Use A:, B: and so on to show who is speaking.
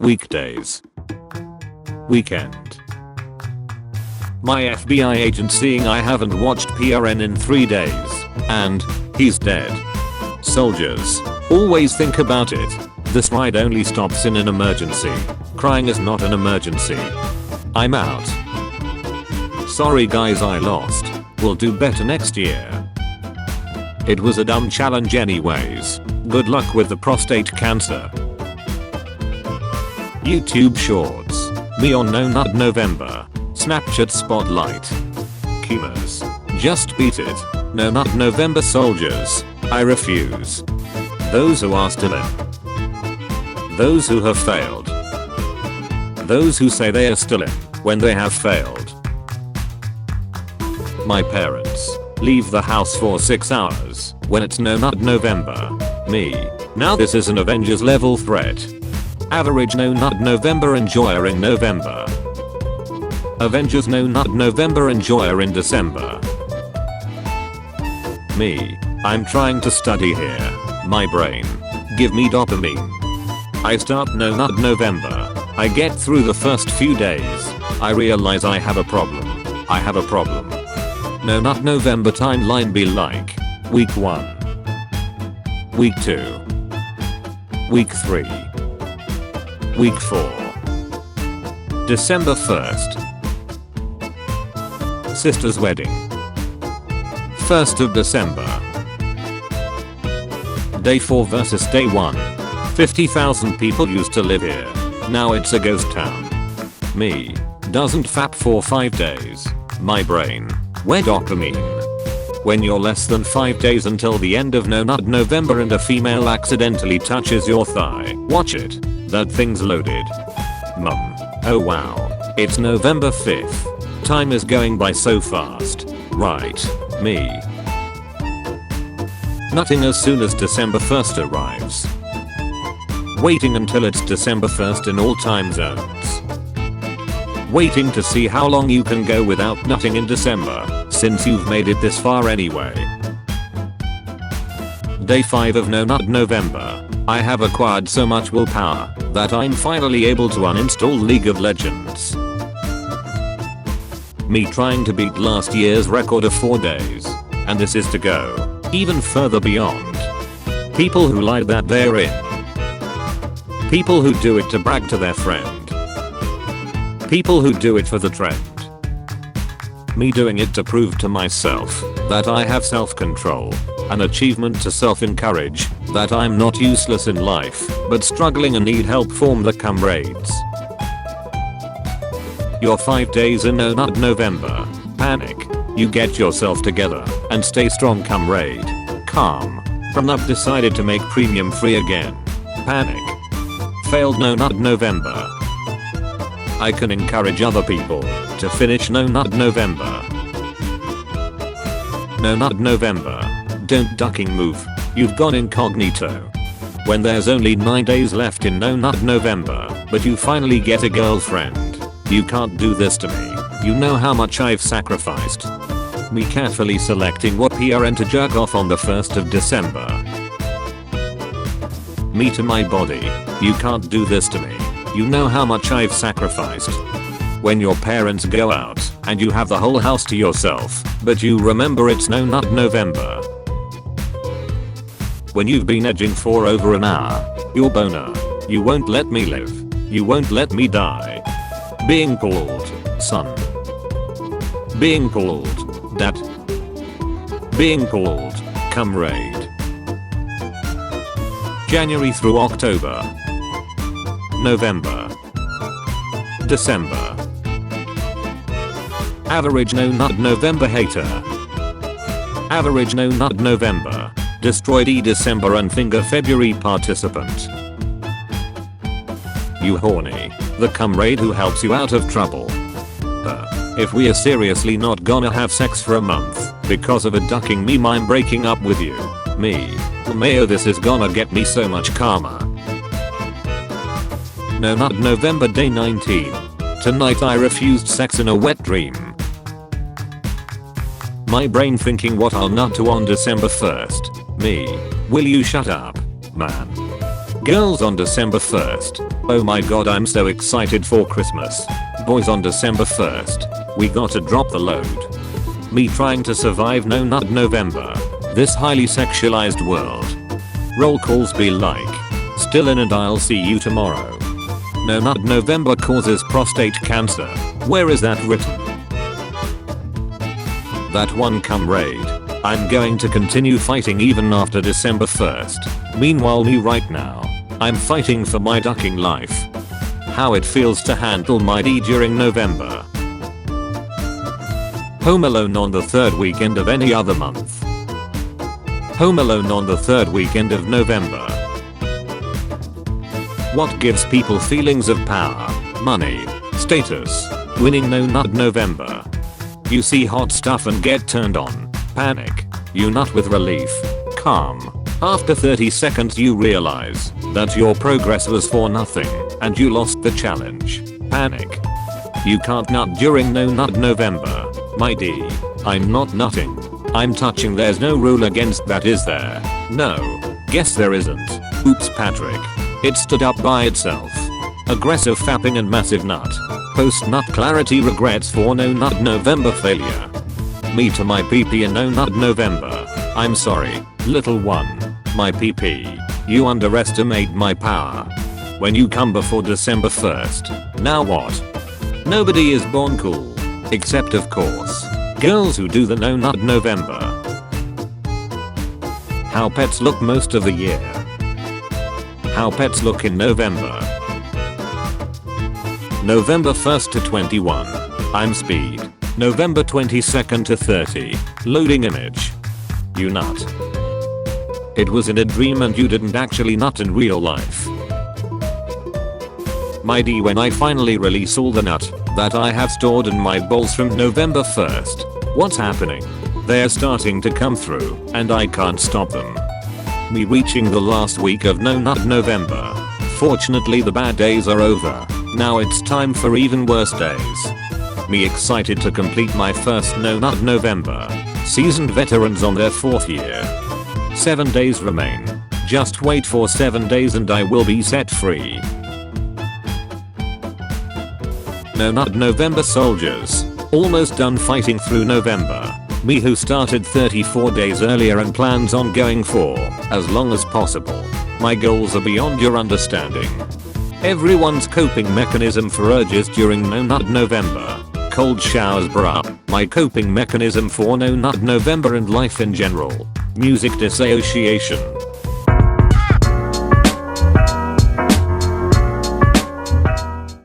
A: Weekdays. Weekend. My FBI agent seeing I haven't watched PRN in 3 days. And he's dead. Soldiers. Always think about it. This ride only stops in an emergency. Crying is not an emergency. I'm out. Sorry guys, I lost. We'll do better next year. It was a dumb challenge anyways. Good luck with the prostate cancer. YouTube Shorts. Me on No Nut November. Snapchat Spotlight. Keemers. Just beat it. No Nut November soldiers. I refuse. Those who are still in. Those who have failed. Those who say they are still in when they have failed. My parents leave the house for 6 hours when it's No Nut November. Me. Now this is an Avengers level threat. Average No Nut November enjoyer in November. Avengers No Nut November enjoyer in December. Me. I'm trying to study here. My brain. Give me dopamine. I start No Nut November. I get through the first few days. I realize I have a problem. I have a problem. No Nut November timeline be like. Week 1. Week 2. Week 3. Week 4. December 1st. Sister's wedding. 1st of December. Day 4 versus day 1. 50,000 people used to live here. Now it's a ghost town. Me. Doesn't fap for 5 days. My brain. Where dopamine? When you're less than 5 days until the end of No Nut November and a female accidentally touches your thigh. Watch it. That thing's loaded. Mum. Oh wow. It's November 5th. Time is going by so fast. Right. Me. Nutting as soon as December 1st arrives. Waiting until it's December 1st in all time zones. Waiting to see how long you can go without nutting in December, since you've made it this far anyway. Day 5 of No Nut November. I have acquired so much willpower that I'm finally able to uninstall League of Legends. Me trying to beat last year's record of 4 days. And this is to go even further beyond. People who lie that they're in. People who do it to brag to their friend. People who do it for the trend. Me doing it to prove to myself that I have self-control. An achievement to self-encourage that I'm not useless in life, but struggling and need help form the comrades. Your 5 days in No Nut November. Panic. You get yourself together and stay strong, comrade. Calm. From up decided to make premium free again. Panic. Failed No Nut November. I can encourage other people to finish No Nut November. No Nut November. Don't ducking move. You've gone incognito. When there's only 9 days left in No Nut November, but you finally get a girlfriend. You can't do this to me. You know how much I've sacrificed. Me carefully selecting what PRN to jerk off on the 1st of December. Me to my body. You can't do this to me. You know how much I've sacrificed. When your parents go out and you have the whole house to yourself, but you remember it's No Nut November. When you've been edging for over an hour. Your boner. You won't let me live. You won't let me die. Being called son. Being called dad. Being called comrade. January through October. November. December. Average No Nut November hater. Average No Nut November. Destroyed December and finger February participant. You horny. The comrade who helps you out of trouble. If we are seriously not gonna have sex for a month because of a ducking meme, I'm breaking up with you. Me. Mayo, this is gonna get me so much karma. No Nut November day 19. Tonight I refused sex in a wet dream. My brain thinking what I'll nut to on December 1st. Me. Will you shut up, man? Girls on December 1st. Oh my god, I'm so excited for Christmas. Boys, on December 1st, we gotta drop the load. Me trying to survive No Nut November. This highly sexualized world. Roll calls be like. Still in and I'll see you tomorrow. No Nut November causes prostate cancer. Where is that written? That one comrade. I'm going to continue fighting even after December 1st. Meanwhile me right now. I'm fighting for my ducking life. How it feels to handle my D during November. Home Alone on the third weekend of any other month. Home Alone on the third weekend of November. What gives people feelings of power, money, status, winning No Nut November? You see hot stuff and get turned on. Panic. You nut with relief. Calm. After 30 seconds you realize that your progress was for nothing and you lost the challenge. Panic. You can't nut during No Nut November. My D. I'm not nutting. I'm touching. There's no rule against that, is there? No. Guess there isn't. Oops, Patrick. It stood up by itself. Aggressive fapping and massive nut. Post nut clarity regrets for No Nut November failure. Me to my PP in No Nut November. I'm sorry, little one. My PP. You underestimate my power. When you come before December 1st. Now what? Nobody is born cool. Except of course. Girls who do the No Nut November. How pets look most of the year. How pets look in November. November 1st to 21. I'm speed. November 22nd to 30. Loading image. You nut. It was in a dream and you didn't actually nut in real life. My D, when I finally release all the nut that I have stored in my balls from November 1st. What's happening? They're starting to come through and I can't stop them. Me reaching the last week of No Nut November. Fortunately the bad days are over. Now it's time for even worse days. Me excited to complete my first No Nut November. Seasoned veterans on their 4th year. 7 days remain. Just wait for 7 days and I will be set free. No Nut November soldiers. Almost done fighting through November. Me who started 34 days earlier and plans on going for as long as possible. My goals are beyond your understanding. Everyone's coping mechanism for urges during No Nut November. Cold showers, bruh. My coping mechanism for No Nut November and life in general. Music dissociation.